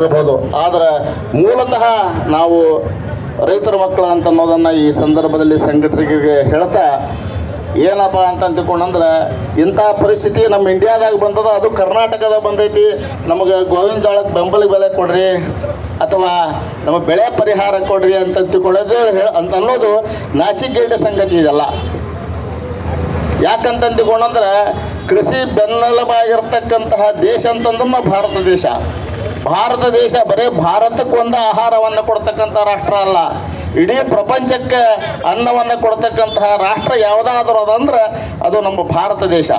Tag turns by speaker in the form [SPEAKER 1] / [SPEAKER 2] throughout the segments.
[SPEAKER 1] ಇರಬಹುದು. ಆದರೆ ಮೂಲತಃ ನಾವು ರೈತರ ಮಕ್ಕಳು ಅಂತ ಅನ್ನೋದನ್ನು ಈ ಸಂದರ್ಭದಲ್ಲಿ ಸಂಘಟನೆಗೆ ಹೇಳ್ತಾ ಏನಪ್ಪ ಅಂತ ಅಂದ್ಕೊಂಡ್ರೆ ಇಂಥ ಪರಿಸ್ಥಿತಿ ನಮ್ಮ ಇಂಡಿಯಾದಾಗ ಬಂದದ, ಅದು ಕರ್ನಾಟಕದ ಬಂದೈತಿ. ನಮಗೆ ಗೋವಿನ ಜೋಳಕ್ಕೆ ಬೆಂಬಲ ಬೆಲೆ ಕೊಡ್ರಿ ಅಥವಾ ನಮ್ಮ ಬೆಳೆ ಪರಿಹಾರ ಕೊಡ್ರಿ ಅಂತ ತಿಳ್ಕೊಳ್ಳೋದು ಅಂತ ಅನ್ನೋದು ನಾಚಿಕೆಗೇಡಿನ ಸಂಗತಿ ಇದೆಲ್ಲ. ಯಾಕಂತಂದುಕೊಂಡ್ರೆ ಕೃಷಿ ಬೆನ್ನೆಲುಬಾಗಿರ್ತಕ್ಕಂತಹ ದೇಶ ಅಂತಂದ್ರೆ ಭಾರತ ದೇಶ. ಭಾರತ ದೇಶ ಬರೀ ಭಾರತಕ್ಕೊಂದು ಆಹಾರವನ್ನು ಕೊಡ್ತಕ್ಕಂಥ ರಾಷ್ಟ್ರ ಅಲ್ಲ, ಇಡೀ ಪ್ರಪಂಚಕ್ಕೆ ಅನ್ನವನ್ನು ಕೊಡ್ತಕ್ಕಂತಹ ರಾಷ್ಟ್ರ ಯಾವುದಾದ್ರೂ ಅದಂದ್ರೆ ಅದು ನಮ್ಮ ಭಾರತ ದೇಶ.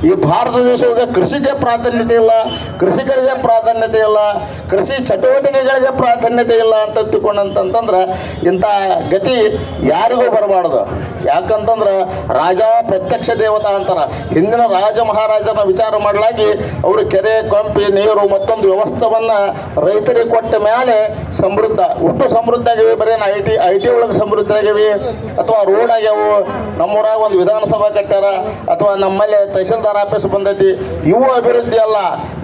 [SPEAKER 1] ಈ ಭಾರತ ದೇಶಕ್ಕೆ ಕೃಷಿಗೆ ಪ್ರಾಧಾನ್ಯತೆ ಇಲ್ಲ, ಕೃಷಿಕರಿಗೆ ಪ್ರಾಧಾನ್ಯತೆ ಇಲ್ಲ, ಕೃಷಿ ಚಟುವಟಿಕೆಗಳಿಗೆ ಪ್ರಾಧಾನ್ಯತೆ ಇಲ್ಲ ಅಂತ ತಿಳ್ಕೊಂಡಂತಂದ್ರೆ ಇಂಥ ಗತಿ ಯಾರಿಗೂ ಬರಬಾರ್ದು. ಯಾಕಂತಂದ್ರೆ ರಾಜ ಪ್ರತ್ಯಕ್ಷ ದೇವತಾ ಅಂತಾರೆ. ಹಿಂದಿನ ರಾಜ ಮಹಾರಾಜನ ವಿಚಾರ ಮಾಡಲಾಗಿ ಅವರು ಕೆರೆ, ಕೊಂಪಿ, ನೀರು ಮತ್ತೊಂದು ವ್ಯವಸ್ಥೆಯನ್ನು ರೈತರಿಗೆ ಕೊಟ್ಟ ಮೇಲೆ ಸಮೃದ್ಧ, ಅಷ್ಟು ಸಮೃದ್ಧ ಆಗಿವೆ. ಬರೀ ಐ ಟಿ ಒಳಗೆ ಸಮೃದ್ಧ ಆಗಿವೆ, ಅಥವಾ ರೋಡ್ ಆಗ್ಯಾವು, ನಮ್ಮೂರಾಗ ಒಂದು ವಿಧಾನಸಭಾ ಕಟ್ಟ್ಯಾರ, ಅಥವಾ ನಮ್ಮಲ್ಲಿ ತಹಸೀಲ್ದಾರ್ ಆಫೀಸ್ ಬಂದೈತಿ. ಇವು ಅಭಿವೃದ್ಧಿ ಅಲ್ಲ.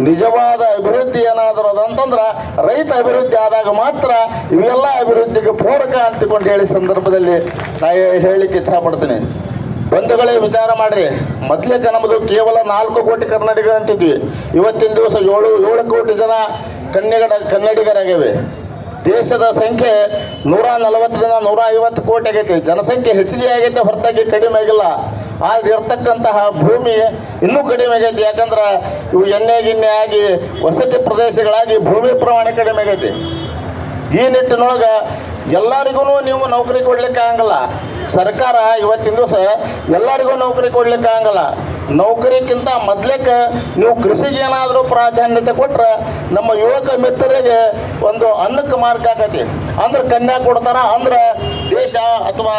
[SPEAKER 1] ನಿಜವಾದ ಅಭಿವೃದ್ಧಿ ಏನಾದರೂ ಅದಂತಂದ್ರೆ ರೈತ ಅಭಿವೃದ್ಧಿ ಆದಾಗ ಮಾತ್ರ ಇವೆಲ್ಲ ಅಭಿವೃದ್ಧಿಗೆ ಪೂರಕ ಅಂತಿಕೊಂಡು ಹೇಳಿ ಸಂದರ್ಭದಲ್ಲಿ ನಾ ಹೇಳಲಿಕ್ಕೆ ಇಚ್ಛಪಡ್ತೀನಿ. ಬಂಧುಗಳೇ, ವಿಚಾರ ಮಾಡ್ರಿ. ಮೊದಲಿಗೆ ನಮ್ಮದು ಕೇವಲ 4 ಕೋಟಿ ಕನ್ನಡಿಗರು ಅಂತಿದ್ವಿ. ಇವತ್ತಿನ ದಿವಸ 7 ಕೋಟಿ ಜನ ಕನ್ನಡಿಗರಾಗಿವೆ. ದೇಶದ ಸಂಖ್ಯೆ 140ರಿಂದ 150 ಕೋಟಿ ಆಗೈತಿ. ಜನಸಂಖ್ಯೆ ಹೆಚ್ಚಿಗೆ ಆಗೈತೆ ಹೊರತಾಗಿ ಕಡಿಮೆ ಆಗಿಲ್ಲ. ಆದ್ರೆ ಇರ್ತಕ್ಕಂತಹ ಭೂಮಿ ಇನ್ನೂ ಕಡಿಮೆ ಆಗೈತಿ. ಯಾಕಂದ್ರೆ ಇವು ಎಣ್ಣೆ ಗಿಣ್ಣೆ ಆಗಿ ವಸತಿ ಪ್ರದೇಶಗಳಾಗಿ ಭೂಮಿ ಪ್ರಮಾಣ ಕಡಿಮೆ ಆಗೈತಿ. ಈ ನಿಟ್ಟಿನೊಳಗೆ ಎಲ್ಲರಿಗೂ ನೀವು ನೌಕರಿ ಕೊಡ್ಲಿಕ್ಕೆ ಆಗಲ್ಲ. ಸರ್ಕಾರ ಇವತ್ತಿನ ದಿವಸ ಎಲ್ಲರಿಗೂ ನೌಕರಿ ಕೊಡ್ಲಿಕ್ಕೆ ಆಗಲ್ಲ. ನೌಕರಿಗಿಂತ ಮೊದಲೇಕ್ಕೆ ನೀವು ಕೃಷಿಗೆ ಏನಾದರೂ ಪ್ರಾಧಾನ್ಯತೆ ಕೊಟ್ಟರೆ ನಮ್ಮ ಯುವಕ ಮಿತ್ರರಿಗೆ ಒಂದು ಅನ್ನಕ್ಕೆ ಮಾರ್ಗ ಆಕತಿ. ಅಂದ್ರೆ ಕನ್ಯಾ ಕೊಡ್ತಾರ, ಅಂದ್ರೆ ದೇಶ ಅಥವಾ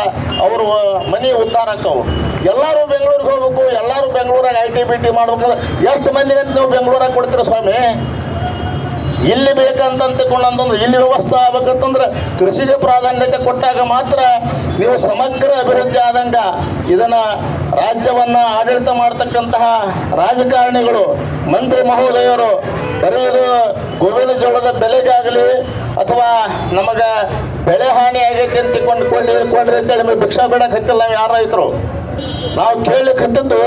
[SPEAKER 1] ಅವರು ಮನೆ ಉದ್ಧಾರ ಆಕ್ಕವು. ಎಲ್ಲರೂ ಬೆಂಗಳೂರಿಗೆ ಹೋಗ್ಬೇಕು, ಎಲ್ಲರೂ ಬೆಂಗಳೂರಾಗ ಐ ಟಿ ಬಿ ಟಿ ಮಾಡ್ಬೇಕಂದ್ರೆ ಎಷ್ಟು ಮಂದಿಗೆ ನೀವು ಬೆಂಗಳೂರಾಗ ಕೊಡ್ತೀರ ಸ್ವಾಮಿ? ಇಲ್ಲಿ ಬೇಕಂತಂದ್ರೆ ಇಲ್ಲಿ ವ್ಯವಸ್ಥೆ ಆಗ್ಬೇಕಂತಂದ್ರೆ ಕೃಷಿಗೆ ಪ್ರಾಧಾನ್ಯತೆ ಕೊಟ್ಟಾಗ ಮಾತ್ರ ನೀವು ಸಮಗ್ರ ಅಭಿವೃದ್ಧಿ ಆದಂಗ. ಇದನ್ನು ರಾಜ್ಯವನ್ನು ಆಡಳಿತ ಮಾಡ್ತಕ್ಕಂತಹ ರಾಜಕಾರಣಿಗಳು, ಮಂತ್ರಿ ಮಹೋದಯರು ಬರೆಯೋದು ಗೋವಿನ ಜೋಳದ ಬೆಲೆಗಾಗಲಿ ಅಥವಾ ನಮಗೆ ಬೆಳೆ ಹಾನಿ ಆಗೈತೆ ಅಂತ ಕೊಡ್ರಿ ಅಂತೇಳಿ ನಿಮಗೆ ಭಿಕ್ಷಾ ಬೇಡಕ್ಕೆ ಹತ್ತಿಲ್ಲ ನಾವು ಯಾರು ರೈತರು. ನಾವು ಕೇಳಲಿಕ್ಕೆ ಹತ್ತಿದ್ದು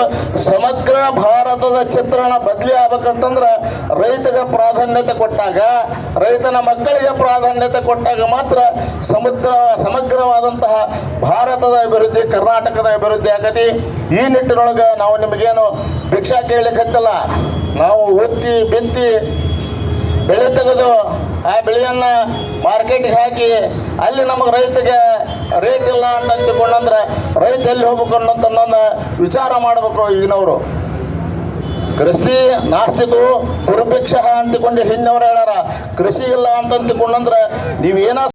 [SPEAKER 1] ಸಮಗ್ರ ಭಾರತದ ಚಿತ್ರಣ ಬದಲಿ ಆಗ್ಬೇಕಂತಂದ್ರೆ ರೈತಗೆ ಪ್ರಾಧಾನ್ಯತೆ ಕೊಟ್ಟಾಗ, ರೈತನ ಮಕ್ಕಳಿಗೆ ಪ್ರಾಧಾನ್ಯತೆ ಕೊಟ್ಟಾಗ ಮಾತ್ರ ಸಮಗ್ರವಾದಂತಹ ಭಾರತದ ಅಭಿವೃದ್ಧಿ, ಕರ್ನಾಟಕದ ಅಭಿವೃದ್ಧಿ ಆಗತಿ. ಈ ನಿಟ್ಟಿನೊಳಗೆ ನಾವು ನಿಮಗೇನು ಭಿಕ್ಷಾ ಕೇಳಲಿಕ್ಕೆ ಹತ್ತಿಲ್ಲ. ನಾವು ಒತ್ತಿ ಬಿತ್ತಿ ಬೆಳೆ ತೆಗೆದು ಆ ಬೆಳೆಯನ್ನು ಮಾರ್ಕೆಟ್ಗೆ ಹಾಕಿ ಅಲ್ಲಿ ನಮಗೆ ರೈತಗೆ ರೇಟ್ ಇಲ್ಲ ಅಂತ ಅಂದುಕೊಂಡಂದ್ರೆ ರೈತ ಎಲ್ಲಿ ಹೋಗ್ಬೇಕು ಅನ್ನೋದನ್ನ ವಿಚಾರ ಮಾಡಬೇಕು. ಈಗಿನವರು ಕೃಷಿ ನಾಸ್ತಿತು ದುರ್ಭಿಕ್ಷ ಅಂತಿಕೊಂಡು ಹಿಂದವರು ಹೇಳಾರ. ಕೃಷಿ ಇಲ್ಲ ಅಂತ ಅಂದುಕೊಂಡಂದ್ರೆ ನೀವೇನ